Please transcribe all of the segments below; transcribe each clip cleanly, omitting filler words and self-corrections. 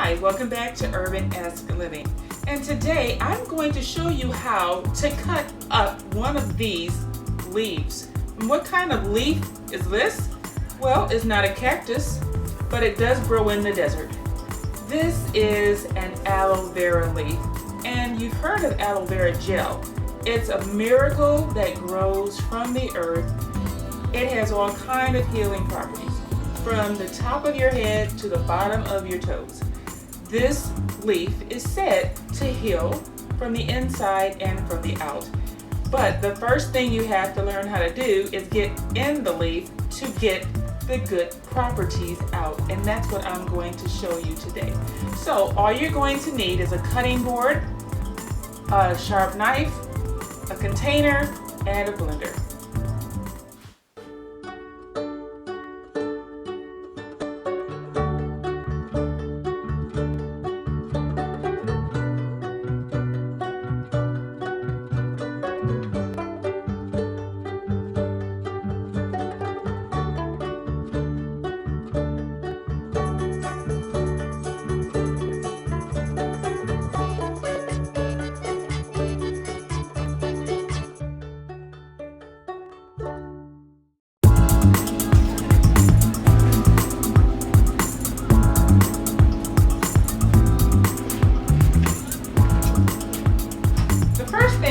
Hi, welcome back to URBANesque Living. And today I'm going to show you how to cut up one of these leaves. And what kind of leaf is this? Well, it's not a cactus, but it does grow in the desert. This is an aloe vera leaf, and you've heard of aloe vera gel. It's a miracle that grows from the earth. It has all kinds of healing properties, from the top of your head to the bottom of your toes. This leaf is said to heal from the inside and from the out. But the first thing you have to learn how to do is get in the leaf to get the good properties out. And that's what I'm going to show you today. So all you're going to need is a cutting board, a sharp knife, a container, and a blender.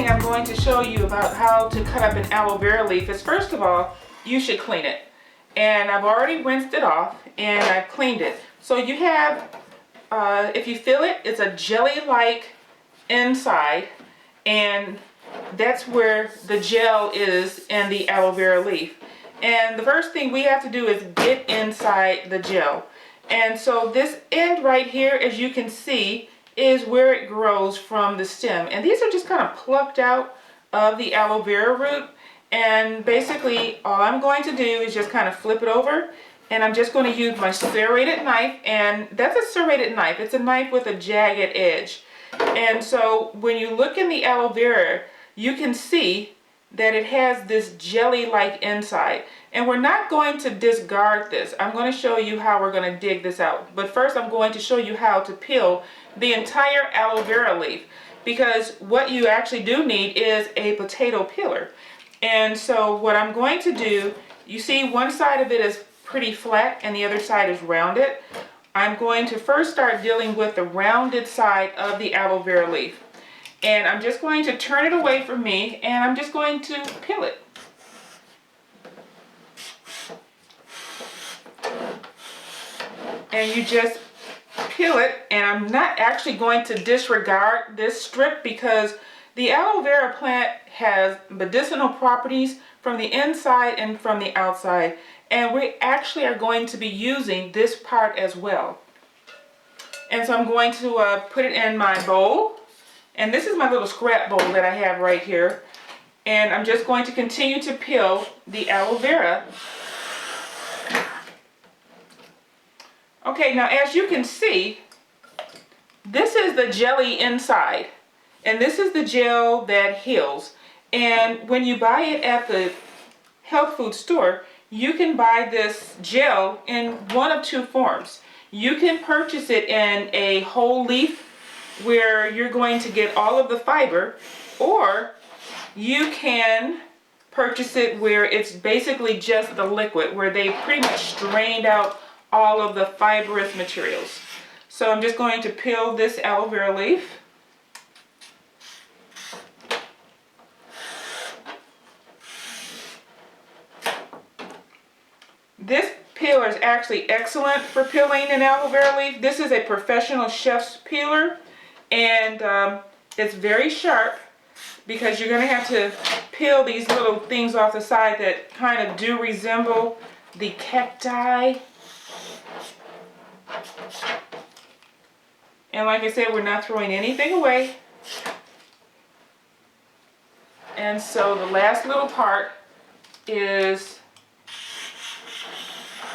I'm going to show you about how to cut up an aloe vera leaf is, first of all, you should clean it. And I've already rinsed it off and I've cleaned it. So you have, if you feel it, it's a jelly-like inside, and that's where the gel is in the aloe vera leaf. And the first thing we have to do is get inside the gel. And so this end right here, as you can see, is where it grows from the stem. And these are just kind of plucked out of the aloe vera root. And basically all I'm going to do is just kind of flip it over, and I'm just going to use my serrated knife. And that's a serrated knife. It's a knife with a jagged edge. And so when you look in the aloe vera, you can see that it has this jelly-like inside. And we're not going to discard this. I'm going to show you how we're going to dig this out. But first I'm going to show you how to peel the entire aloe vera leaf, because what you actually do need is a potato peeler. And so what I'm going to do, you see one side of it is pretty flat and the other side is rounded. I'm going to first start dealing with the rounded side of the aloe vera leaf. And I'm just going to turn it away from me, and I'm just going to peel it. And you just peel it, and I'm not actually going to disregard this strip, because the aloe vera plant has medicinal properties from the inside and from the outside, and we actually are going to be using this part as well. And so I'm going to put it in my bowl. And this is my little scrap bowl that I have right here. And I'm just going to continue to peel the aloe vera. Okay, now as you can see, this is the jelly inside. And this is the gel that heals. And when you buy it at the health food store, you can buy this gel in one of two forms. You can purchase it in a whole leaf, where you're going to get all of the fiber, or you can purchase it where it's basically just the liquid, where they pretty much strained out all of the fibrous materials. So I'm just going to peel this aloe vera leaf. This peeler is actually excellent for peeling an aloe vera leaf. This is a professional chef's peeler. And it's very sharp, because you're going to have to peel these little things off the side that kind of do resemble the cacti. And like I said, we're not throwing anything away. And so the last little part is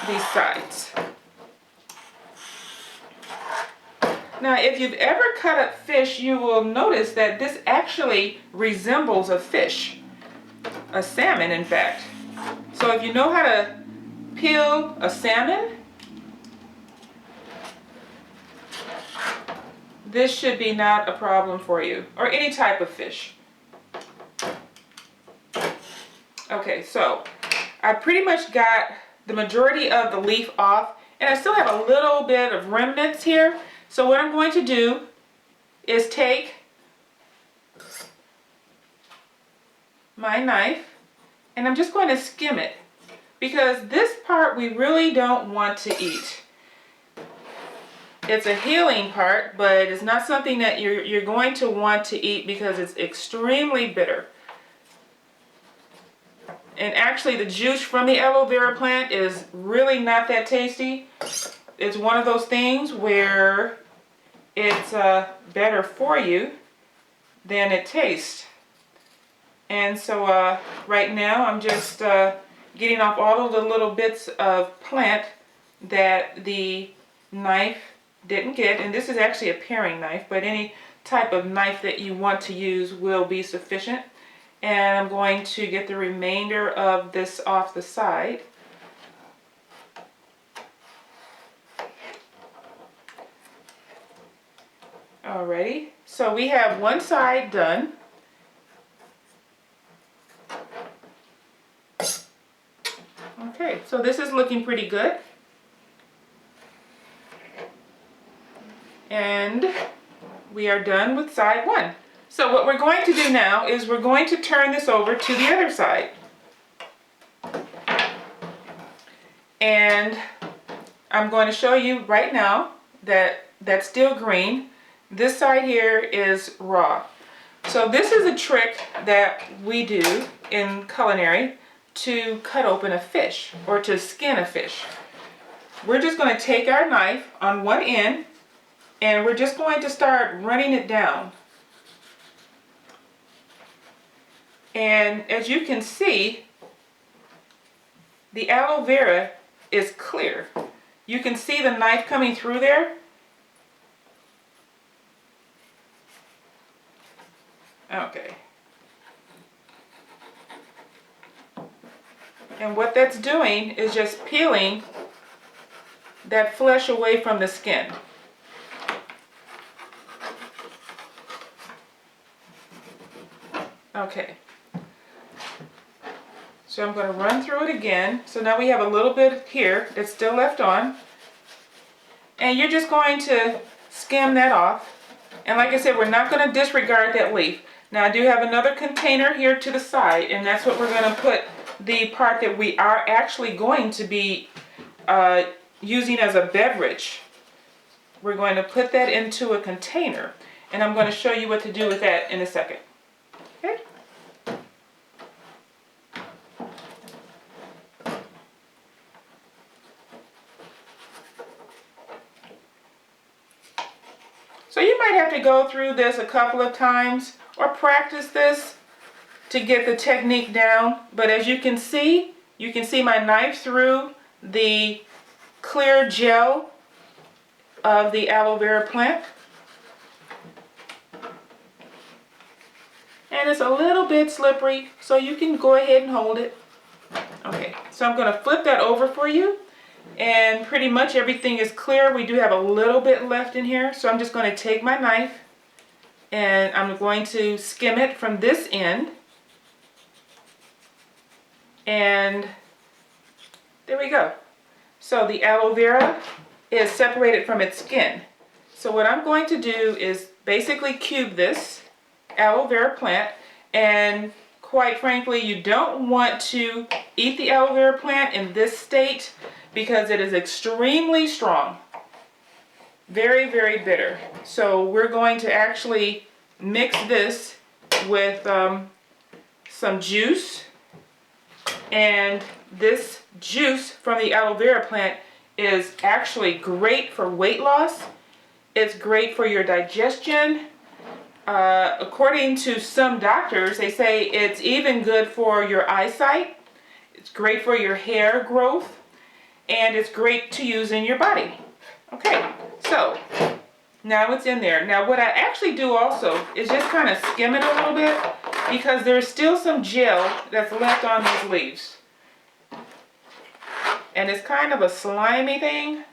these sides. Now, if you've ever cut up fish, you will notice that this actually resembles a fish, a salmon, in fact. So if you know how to peel a salmon, this should be not a problem for you, or any type of fish. Okay, so I pretty much got the majority of the leaf off, and I still have a little bit of remnants here. So what I'm going to do is take my knife and I'm just going to skim it, because this part we really don't want to eat. It's a healing part, but it's not something that you're going to want to eat because it's extremely bitter. And actually the juice from the aloe vera plant is really not that tasty. It's one of those things where it's better for you than it tastes. And so right now I'm just getting off all of the little bits of plant that the knife didn't get. And this is actually a paring knife, but any type of knife that you want to use will be sufficient. And I'm going to get the remainder of this off the side. Alrighty, so we have one side done. Okay, so this is looking pretty good. And we are done with side one. So what we're going to do now is we're going to turn this over to the other side. And I'm going to show you right now that that's still green. This side here is raw. So this is a trick that we do in culinary to cut open a fish or to skin a fish. We're just going to take our knife on one end and we're just going to start running it down. And as you can see, the aloe vera is clear. You can see the knife coming through there. Okay. And what that's doing is just peeling that flesh away from the skin. Okay. So I'm going to run through it again. So now we have a little bit here that's still left on. And you're just going to skim that off. And like I said, we're not going to disregard that leaf. Now I do have another container here to the side, and that's what we're going to put the part that we are actually going to be using as a beverage. We're going to put that into a container, and I'm going to show you what to do with that in a second. Okay? So you might have to go through this a couple of times or practice this to get the technique down. But as you can see my knife through the clear gel of the aloe vera plant. And it's a little bit slippery, so you can go ahead and hold it. Okay, so I'm going to flip that over for you. And pretty much everything is clear. We do have a little bit left in here, so I'm just going to take my knife and I'm going to skim it from this end. And there we go. So the aloe vera is separated from its skin. So what I'm going to do is basically cube this aloe vera plant, and quite frankly, you don't want to eat the aloe vera plant in this state because it is extremely strong. Very, very bitter. So we're going to actually mix this with some juice. And this juice from the aloe vera plant is actually great for weight loss. It's great for your digestion. According to some doctors, they say it's even good for your eyesight. It's great for your hair growth. And it's great to use in your body. Okay, so now it's in there. Now what I actually do also is just kind of skim it a little bit because there's still some gel that's left on these leaves. And it's kind of a slimy thing.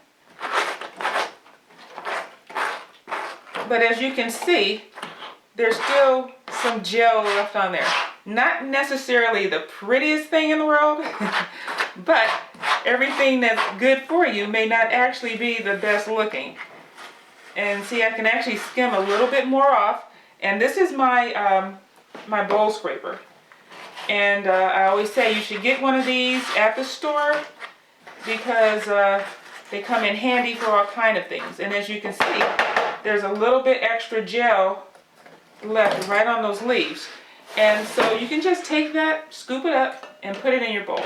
But as you can see, there's still some gel left on there. Not necessarily the prettiest thing in the world, but everything that's good for you may not actually be the best looking. And see, I can actually skim a little bit more off. And this is my my bowl scraper. And I always say you should get one of these at the store because they come in handy for all kind of things. And as you can see, there's a little bit extra gel left right on those leaves. And so you can just take that, scoop it up, and put it in your bowl.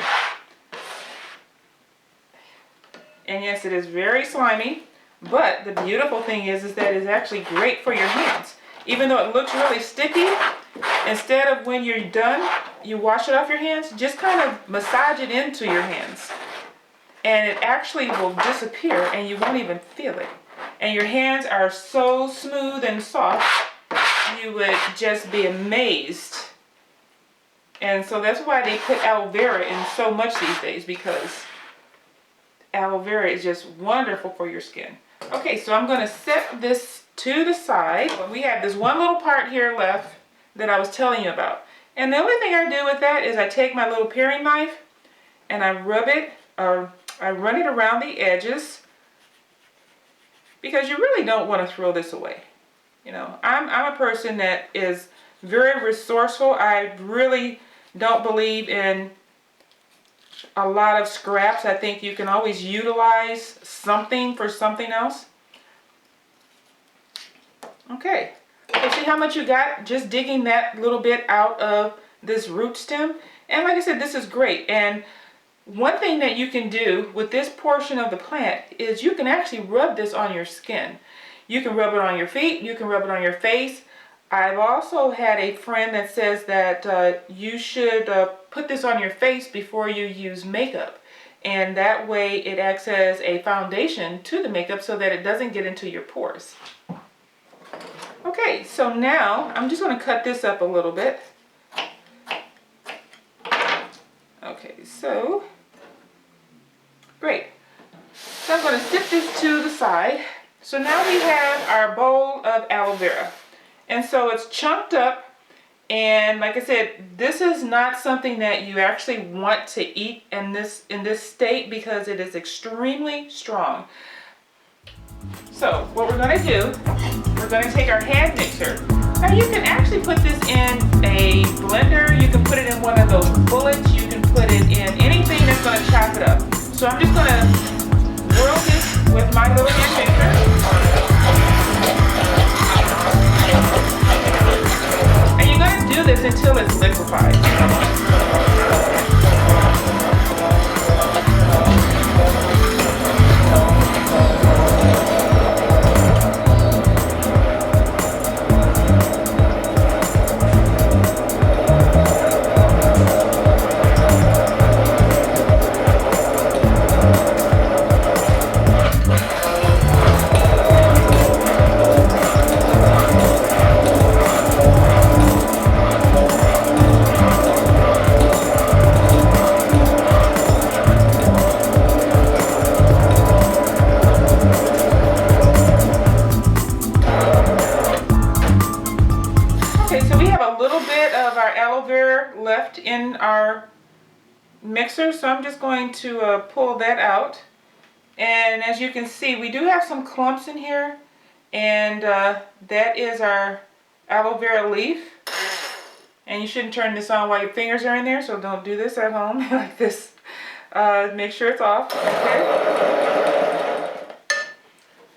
And yes, it is very slimy, but the beautiful thing is that it's actually great for your hands. Even though it looks really sticky, instead of when you're done, you wash it off your hands, just kind of massage it into your hands. And it actually will disappear and you won't even feel it. And your hands are so smooth and soft, you would just be amazed. And so that's why they put aloe vera in so much these days, because aloe vera is just wonderful for your skin. Okay, so I'm going to set this to the side. We have this one little part here left that I was telling you about. And the only thing I do with that is I take my little paring knife and I rub it, or I run it around the edges, because you really don't want to throw this away. You know, I'm a person that is very resourceful. I really don't believe in a lot of scraps. I think you can always utilize something for something else. Okay, so see how much you got just digging that little bit out of this root stem? And like I said, this is great. And one thing that you can do with this portion of the plant is you can actually rub this on your skin. You can rub it on your feet, you can rub it on your face. I've also had a friend that says that you should put this on your face before you use makeup. And that way it acts as a foundation to the makeup so that it doesn't get into your pores. Okay, so now I'm just going to cut this up a little bit. Okay, so great. So I'm going to sit this to the side. So now we have our bowl of aloe vera. And so it's chunked up, and like I said, this is not something that you actually want to eat in this state because it is extremely strong. So what we're going to do, we're going to take our hand mixer. Now you can actually put this in a blender, you can put it in one of those bullets, you can put it in anything that's going to chop it up. So I'm just going to whirl this with my little hand mixer. And you're going to do this until it's liquefied. Left in our mixer, so I'm just going to pull that out. And as you can see, we do have some clumps in here, and that is our aloe vera leaf. And you shouldn't turn this on while your fingers are in there, so don't do this at home like this. Make sure it's off.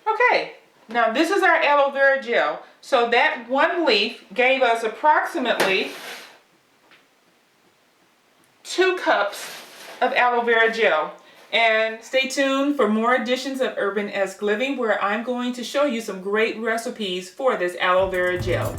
Okay, now this is our aloe vera gel. So that one leaf gave us approximately 2 cups of aloe vera gel. And stay tuned for more editions of Urbanesque Living, where I'm going to show you some great recipes for this aloe vera gel.